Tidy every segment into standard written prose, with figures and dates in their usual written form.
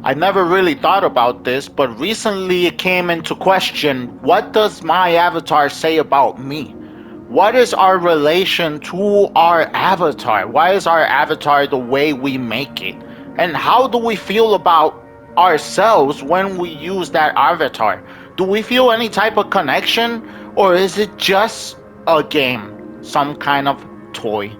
I never really thought about this, but recently it came into question, what does my avatar say about me? What is our relation to our avatar? Why is our avatar the way we make it? And how do we feel about ourselves when we use that avatar? Do we feel any type of connection, or is it just a game, some kind of toy?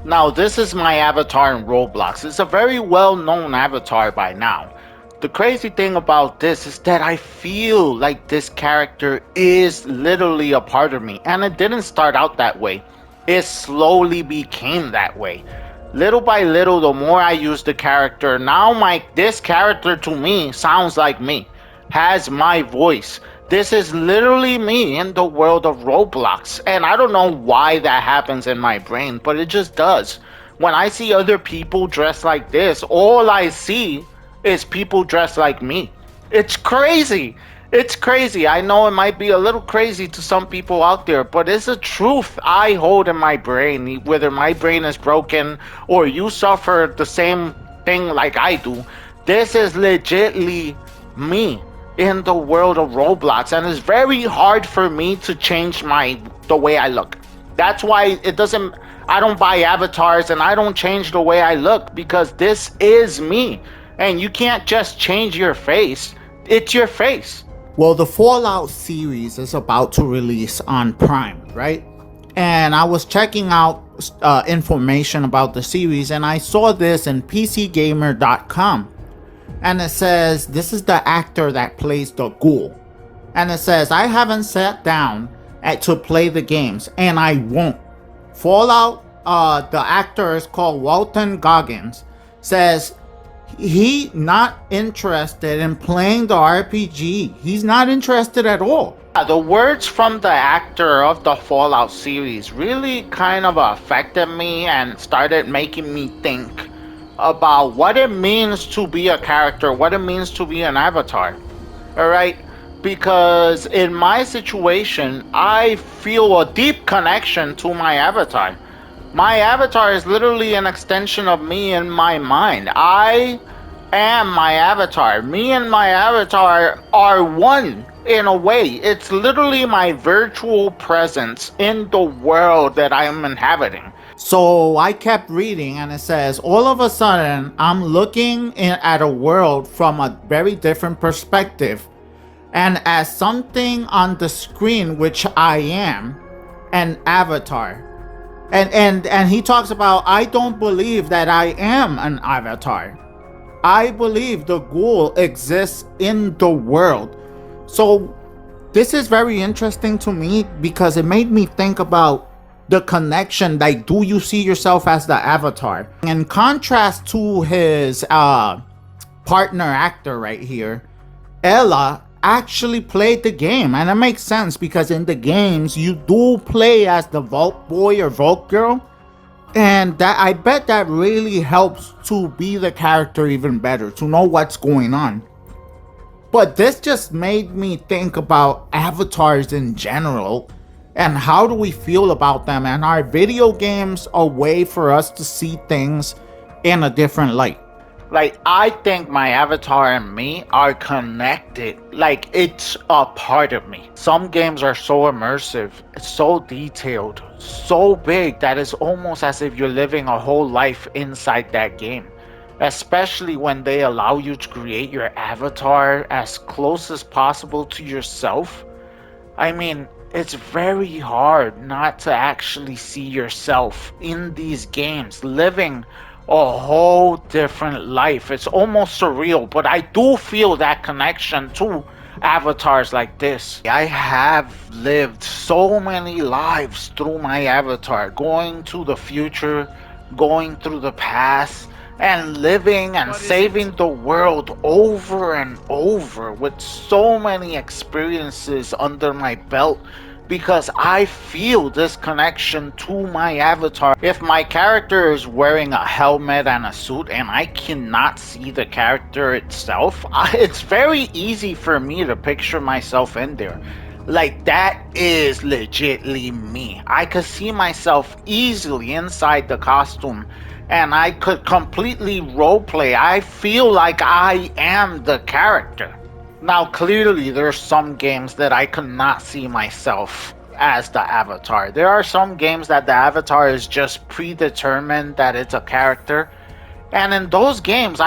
Now, this is my avatar in Roblox. It's a very well known avatar by now. The crazy thing about this is that I feel like this character is literally a part of me, and it didn't start out that way. It slowly became that way. Little by little, the more I use the character, now this character to me sounds like me, has my voice. This is literally me in the world of Roblox, and I don't know why that happens in my brain, but it just does. When I see other people dressed like this, all I see is people dressed like me. It's crazy. It's crazy. I know it might be a little crazy to some people out there, but it's a truth I hold in my brain. Whether my brain is broken or you suffer the same thing like I do, this is legitly me in the world of Roblox, and it's very hard for me to change the way I look. That's why I don't buy avatars and I don't change the way I look, because this is me. And you can't just change your face. It's your face. Well, the Fallout series is about to release on Prime, right? And I was checking out information about the series, and I saw this in PCGamer.com. And it says, this is the actor that plays the ghoul. And it says, I haven't sat down to play the games, and I won't. Fallout, the actor is called Walton Goggins, says he not interested in playing the RPG. He's not interested at all. The words from the actor of the Fallout series really kind of affected me and started making me think about what it means to be a character, what it means to be an avatar. Alright? Because in my situation, I feel a deep connection to my avatar. My avatar is literally an extension of me in my mind. I am my avatar. Me and my avatar are one in a way. It's literally my virtual presence in the world that I am inhabiting. So I kept reading, and it says, all of a sudden, I'm looking at a world from a very different perspective. And as something on the screen, which I am, an avatar. And he talks about, I don't believe that I am an avatar. I believe the ghoul exists in the world. So this is very interesting to me, because it made me think about the connection. Like, do you see yourself as the avatar? In contrast to his partner actor right here, Ella actually played the game, and it makes sense, because in the games you do play as the Vault Boy or Vault Girl, and that, I bet that really helps to be the character even better, to know what's going on. But this just made me think about avatars in general, and how do we feel about them, and are video games a way for us to see things in a different light? Like, I think my avatar and me are connected. Like, it's a part of me. Some games are so immersive, so detailed, so big that it's almost as if you're living a whole life inside that game. Especially when they allow you to create your avatar as close as possible to yourself. I mean, it's very hard not to actually see yourself in these games, living a whole different life. It's almost surreal, but I do feel that connection to avatars like this. I have lived so many lives through my avatar, going to the future, going through the past, and living and saving the world over and over with so many experiences under my belt, because I feel this connection to my avatar. If my character is wearing a helmet and a suit and I cannot see the character itself, it's very easy for me to picture myself in there. Like, that is legitly me. I could see myself easily inside the costume and I could completely roleplay. I feel like I am the character. Now, clearly, there's some games that I could not see myself as the avatar. There are some games that the avatar is just predetermined that it's a character. And in those games,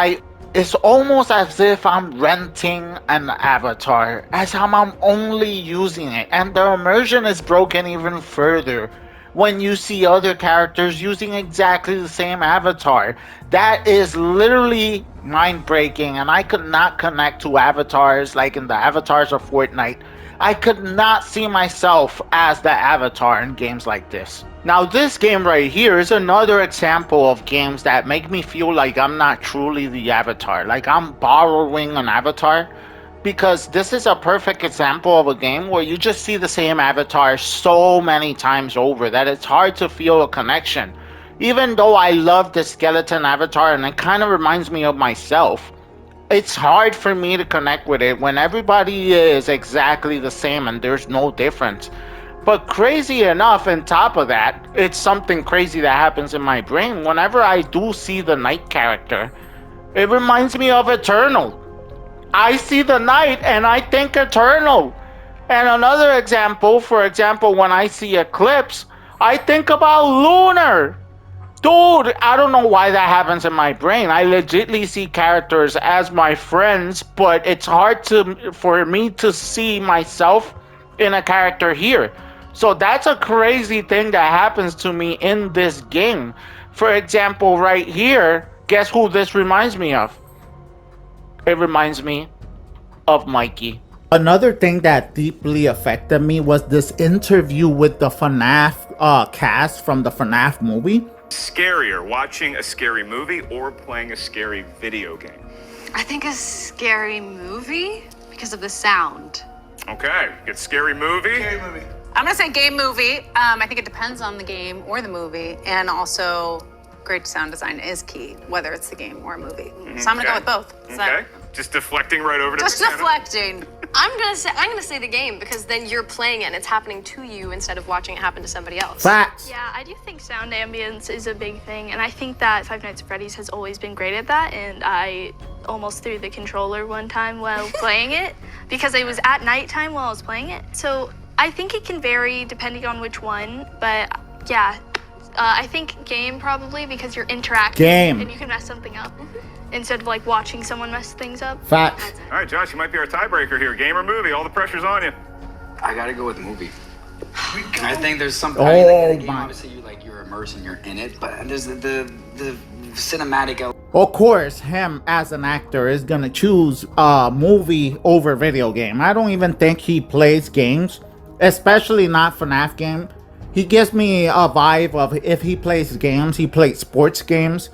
it's almost as if I'm renting an avatar, as I'm only using it. And the immersion is broken even further when you see other characters using exactly the same avatar. That is literally mind breaking, and I could not connect to avatars like in the avatars of Fortnite. I could not see myself as the avatar in games like this. Now, this game right here is another example of games that make me feel like I'm not truly the avatar, like I'm borrowing an avatar, because this is a perfect example of a game where you just see the same avatar so many times over that it's hard to feel a connection. Even though I love the skeleton avatar and it kind of reminds me of myself, it's hard for me to connect with it when everybody is exactly the same and there's no difference. But crazy enough, on top of that, it's something crazy that happens in my brain. Whenever I do see the Knight character, it reminds me of Eternal. I see the Knight and I think Eternal. And another example, for example, when I see Eclipse, I think about Lunar. Dude, I don't know why that happens in my brain. I legitly see characters as my friends, but it's hard for me to see myself in a character here. So that's a crazy thing that happens to me in this game. For example, right here, guess who this reminds me of? It reminds me of Mikey. Another thing that deeply affected me was this interview with the FNAF cast from the FNAF movie. Scarier, watching a scary movie or playing a scary video game? I think a scary movie because of the sound. Okay, get scary movie. I'm gonna say game movie. I think it depends on the game or the movie, and also great sound design is key, whether it's the game or a movie. So I'm gonna go with both. Okay, just deflecting right over to Just McKenna. deflecting. I'm gonna say the game because then you're playing it and it's happening to you instead of watching it happen to somebody else. Facts. Yeah, I do think sound ambience is a big thing, and I think that Five Nights at Freddy's has always been great at that, and I almost threw the controller one time while playing it because it was at nighttime while I was playing it. So I think it can vary depending on which one, but yeah, I think game probably because you're interacting Game. and you can mess something up instead of like watching someone mess things up. Facts. All right, Josh, you might be our tiebreaker here. Game or movie? All the pressure's on you. I gotta go with movie. I think there's some. Oh, I mean, like, in a game, my. obviously, you're immersed and you're in it, but there's the cinematic element. Of course, him as an actor is gonna choose movie over video game. I don't even think he plays games, especially not FNAF game. He gives me a vibe of if he plays games, he plays sports games.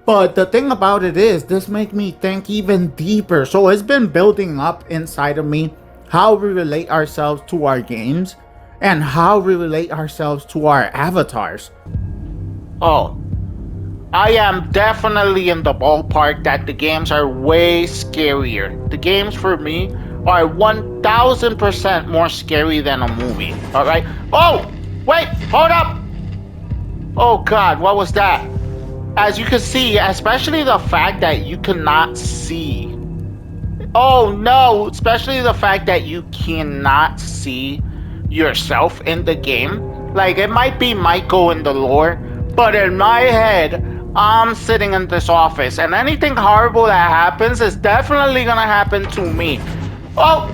But the thing about it is, this makes me think even deeper. So it's been building up inside of me how we relate ourselves to our games and how we relate ourselves to our avatars. Oh, I am definitely in the ballpark that the games are way scarier. The games for me are 1000% more scary than a movie. Alright? Oh! Wait! Hold up! Oh god, what was that? As you can see, especially the fact that you cannot see. Oh no! Especially the fact that you cannot see yourself in the game. Like, it might be Michael in the lore, but in my head, I'm sitting in this office, and anything horrible that happens is definitely gonna happen to me. Oh!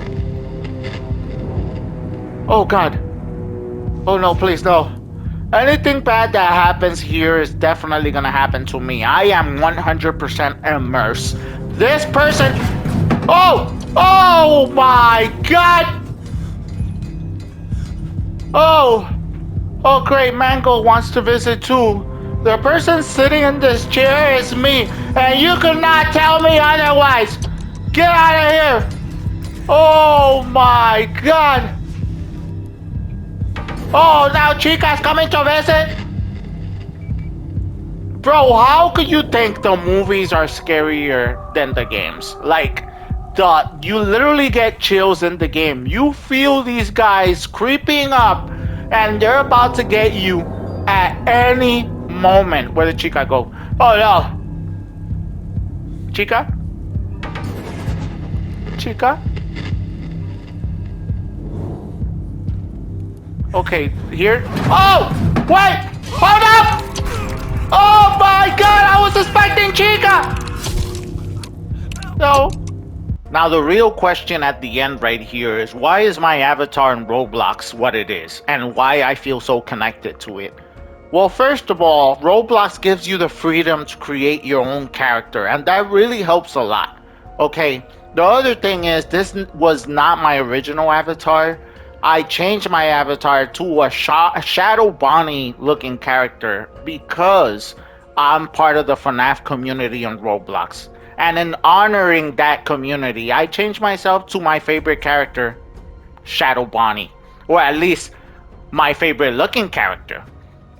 Oh god. Oh no, please no. Anything bad that happens here is definitely gonna happen to me. I am 100% immersed. This person... Oh! Oh my god! Oh! Oh great, Mango wants to visit too. The person sitting in this chair is me, and you cannot tell me otherwise. Get out of here! Oh my god! Oh, now Chica's coming to visit? Bro, how could you think the movies are scarier than the games? Like, You literally get chills in the game. You feel these guys creeping up, and they're about to get you at any moment. Where did Chica go? Oh no, Chica? Chica? Okay, here. Oh, wait, hold up! Oh my God, I was expecting Chica. No. Now the real question at the end right here is, why is my avatar in Roblox what it is, and why I feel so connected to it? Well, first of all, Roblox gives you the freedom to create your own character, and that really helps a lot. Okay, the other thing is, this was not my original avatar. I changed my avatar to a Shadow Bonnie looking character because I'm part of the FNAF community on Roblox. And in honoring that community, I changed myself to my favorite character, Shadow Bonnie. Or at least, my favorite looking character.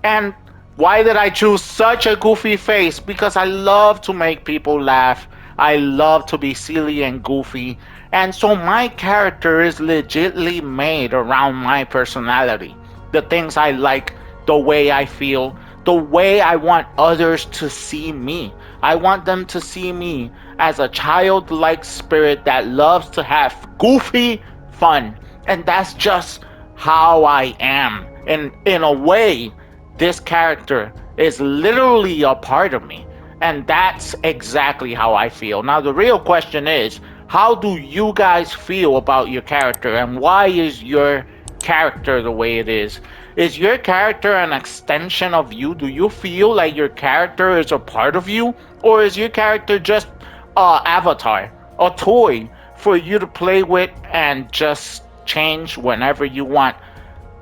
And why did I choose such a goofy face? Because I love to make people laugh. I love to be silly and goofy. And so my character is legitly made around my personality. The things I like, the way I feel, the way I want others to see me. I want them to see me as a childlike spirit that loves to have goofy fun. And that's just how I am. And in a way, this character is literally a part of me. And that's exactly how I feel. Now, the real question is, how do you guys feel about your character? And why is your character the way it is? Is your character an extension of you? Do you feel like your character is a part of you? Or is your character just an avatar, a toy for you to play with and just change whenever you want?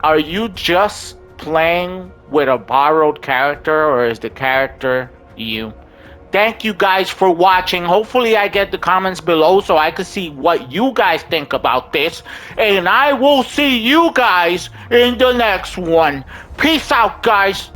Are you just playing with a borrowed character, or is the character you? Thank you guys for watching. Hopefully I get the comments below so I can see what you guys think about this. And I will see you guys in the next one. Peace out, guys.